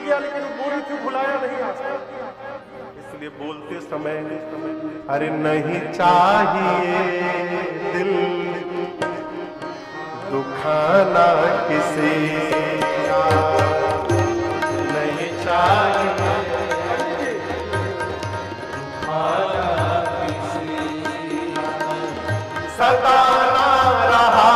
किया लेकिन बोली थी भुलाया नहीं आ सकता, इसलिए बोलते समय अरे नहीं चाहिए दिल दुखाना किसी का, नहीं चाहिए दुखाना किसी का, सताना रहा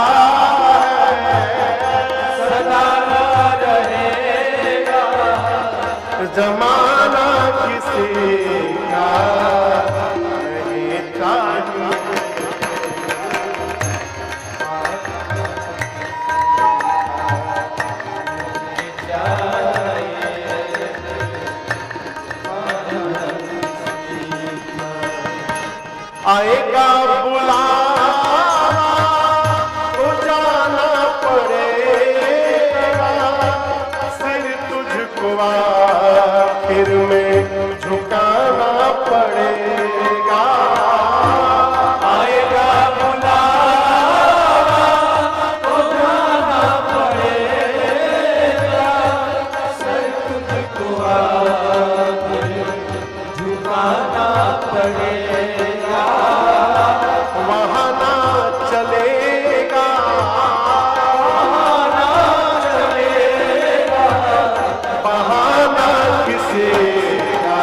जमाना किसी का नहीं चाहिए। आएगा बुलावा तो जाना पड़ेगा, सिर तुझको आखिर में झुकाना पड़ेगा। आएगा बुलावा तो जाना पड़ेगा, सर तुझको आखिर झुकाना पड़ेगा। वहाँ ना चलेगा, बहाना किसी का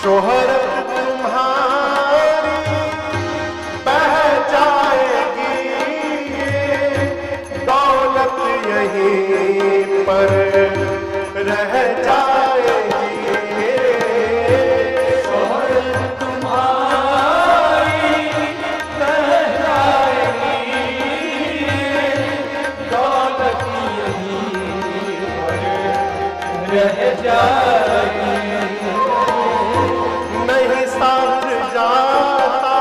शोहरत तुम्हारी बह जाएगी, दौलत यहीं पर रह जाएगी। शोहरत तुम्हारी बह जाएगी, दौलत यहीं पर रह जाएगी। नहीं साथ जाता,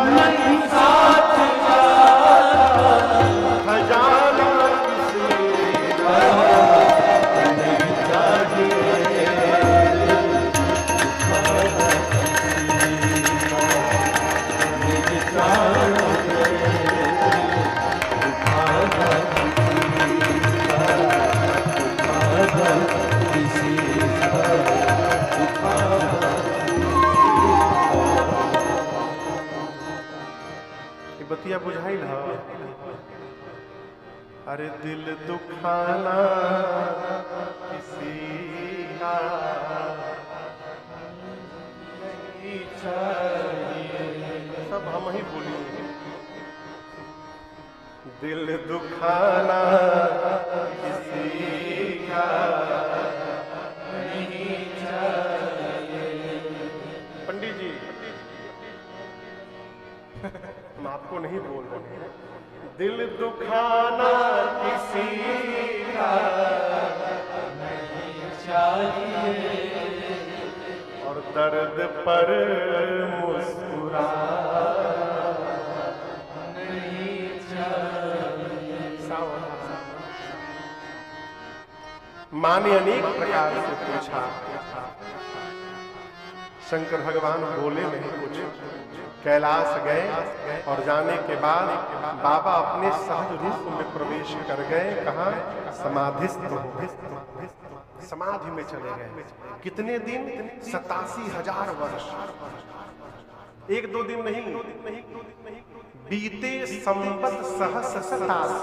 नहीं साथ जाता, खजाना किसी का नहीं चाहिए। बतिया बुझाई ना, अरे दिल दुखाना किसी का नहीं चाहिए, सब हम ही बोलिए। दिल दुखाना किसी का नहीं चाहिए। पंडित जी हम आपको नहीं बोल रहे, दिल दुखाना किसी का नहीं चाहिए, और दर्द पर मुस्कुरा नहीं चाहिए। माँ ने अनेक प्रकार से पूछा, शंकर भगवान बोले नहीं कुछ। कैलाश गए और जाने के बाद बाबा अपने सहज रूप में प्रवेश कर गए। कहाँ? समाधिस्थ हो, समाधि में चले गए। कितने दिन? 87,000 वर्ष। एक दो दिन नहीं, बीते संवत सहस 87।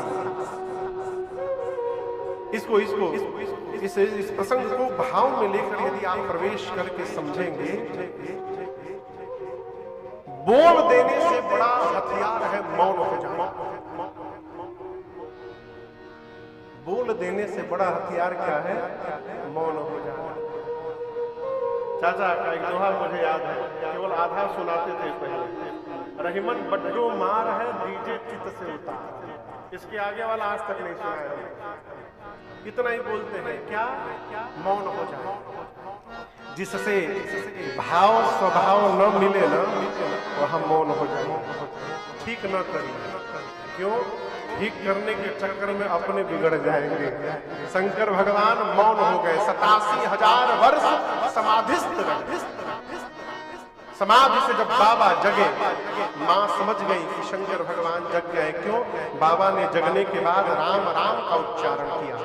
इसको इस प्रसंग को भाव में लेकर यदि आप प्रवेश करके समझेंगे, बोल देने से बड़ा हथियार है मौन हो जाना। बोल देने से बड़ा हथियार क्या है? मौन हो जाना। चाचा का एक दोहा मुझे याद है, केवल आधा सुनाते थे पहले। रहीमन बड्डो मार है दीजे चित से उतार। इसके आगे वाला आज तक नहीं सुना है। इतना ही बोलते हैं, क्या मौन हो जाए। जिससे भाव स्वभाव न मिले ना, वह मौन हो जाए, ठीक न करिए। क्यों? ठीक करने के चक्कर में अपने बिगड़ जाएंगे। शंकर भगवान मौन हो गए, 87,000 वर्ष समाधिस्थ रहे। समाधि से जब बाबा जगे, मां समझ गई कि शंकर भगवान जग गए। क्यों? बाबा ने जगने के बाद राम राम का उच्चारण किया।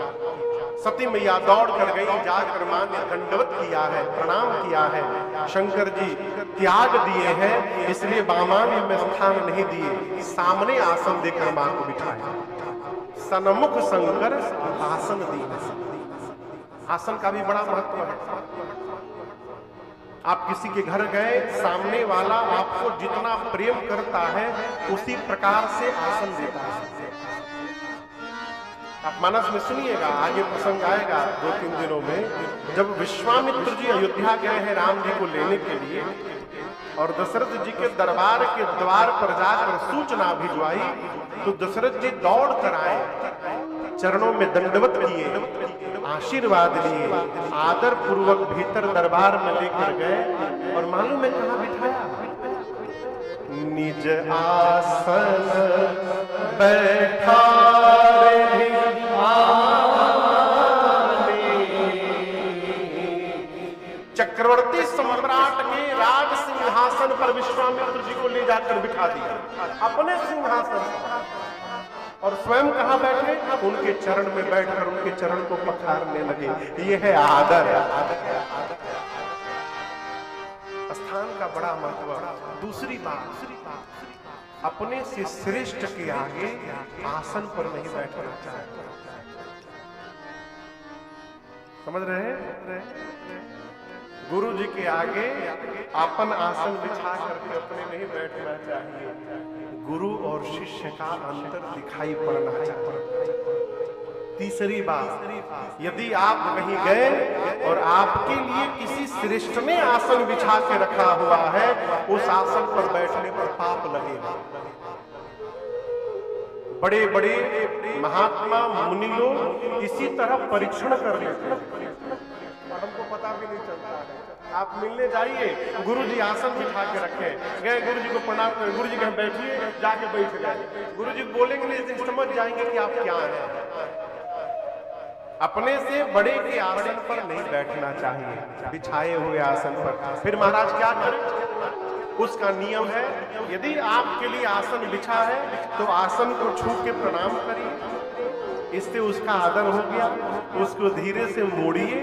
सती मैया दौड़ कर गई, जाकर मां ने दंडवत किया है, प्रणाम किया है। शंकर जी त्याग दिए हैं, इसलिए बामांग में स्थान नहीं दिए, सामने आसन देकर मां को बिठाया। सन्मुख शंकर आसन दिए। आसन का भी बड़ा महत्व है। आप किसी के घर गए, सामने वाला आपको जितना प्रेम करता है उसी प्रकार से आसन देता है। आप मानस में सुनिएगा, आगे प्रसंग आएगा 2-3 दिनों में। जब विश्वामित्र जी अयोध्या गए हैं राम जी को लेने के लिए, और दशरथ जी के दरबार के द्वार पर जाकर सूचना भिजवाई, तो दशरथ जी दौड़ कर आए, चरणों में दंडवत किए, आशीर्वाद लिए, आदर पूर्वक भीतर दरबार में लेकर गए। और मालूम है कहां बिठाया? निज आसन बैठा चक्रवर्ती सम्राट के राज सिंहासन पर विश्वामित्र जी को ले जाकर बिठा दिया, अपने सिंहासन पर। और स्वयं कहां बैठे? उनके चरण में बैठकर उनके चरण को पखारने लगे। ये है आदर। स्थान का बड़ा महत्व। दूसरी बात, अपने से श्रेष्ठ के आगे आसन पर नहीं बैठना चाहिए। समझ रहे हैं? गुरु जी के आगे अपन आसन बिछा करके अपने नहीं बैठना चाहिए। गुरु और शिष्य का अंतर दिखाई पड़ना चाहिए। तीसरी बात, यदि आप कहीं गए और आपके लिए किसी श्रेष्ठ ने आसन बिछा के रखा हुआ है, उस आसन पर बैठने पर पाप लगेगा। बड़े बड़े महात्मा मुनि लोग इसी तरह परीक्षण कर लेते हैं, हमको पता भी नहीं चलता है। आप मिलने जाइए, गुरु जी आसन बिठा के रखे गए, गुरु जी को प्रणाम करें, गुरु जी कहें बैठिए, जाके बैठ गए। गुरु जी बोलेंगे नहीं, इस दिन समझ जाएंगे कि आप क्या हैं। अपने से बड़े के आसन पर नहीं बैठना चाहिए, बिछाए हुए आसन पर। फिर महाराज क्या करें? उसका नियम है, यदि आपके लिए आसन बिछा है तो आसन को छू के प्रणाम करिए, इससे उसका आदर हो गया। उसको धीरे से मोड़िए,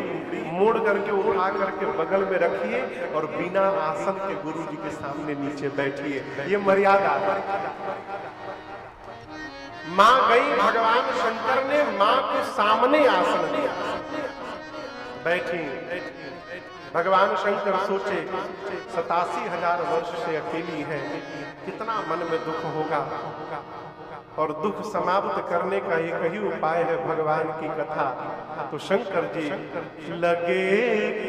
मोड़ करके उठा करके बगल में रखिए और बिना आसन के गुरु जी के सामने नीचे बैठिए। ये मर्यादा है। मां गई, भगवान शंकर ने मां के सामने आसन दिया, बैठी। भगवान शंकर सोचे 87,000 वर्ष से अकेली है, कितना मन में दुख होगा। और दुख समाप्त करने का एक ही उपाय है भगवान की कथा। तो शंकर जी लगे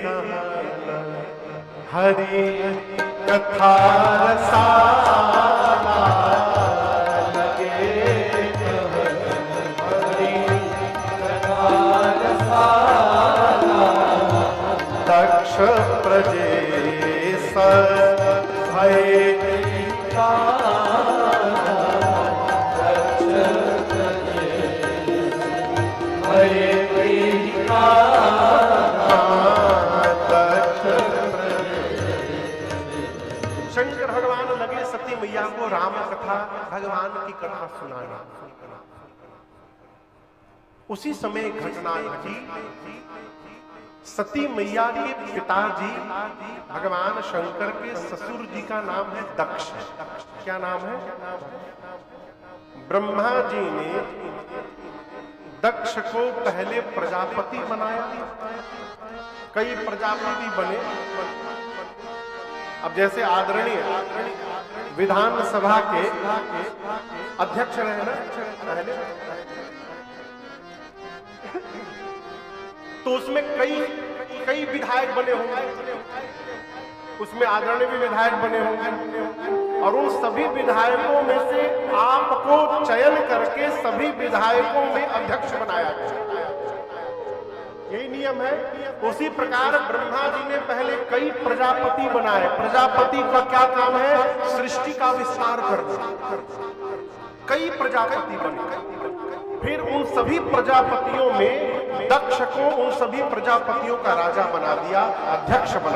कहाँ हरि कथा रसाला, दक्ष प्रजेश भय शंकर भगवान लगे सती मैया को राम कथा, भगवान की कथा सुनाना। उसी समय घटना घटी। सती मैया के पिताजी भगवान शंकर के ससुर जी का नाम है दक्ष। क्या नाम है? ब्रह्मा जी ने दक्ष को पहले प्रजापति बनाया, कई प्रजापति बने। अब जैसे आदरणीय विधानसभा के अध्यक्ष रहे ना पहले, तो उसमें कई विधायक बने होंगे, उसमें आदरणीय भी विधायक बने होंगे। और उन सभी विधायकों में से आपको चयन करके सभी विधायकों में अध्यक्ष बनाया गया। यही नियम है। उसी प्रकार ब्रह्मा जी ने पहले कई प्रजापति बनाए। प्रजापति का क्या काम है? सृष्टि का विस्तार करना। कई प्रजापति बने, फिर उन सभी प्रजापतियों में दक्ष को उन सभी प्रजापतियों का राजा बना दिया, अध्यक्ष बना दिया।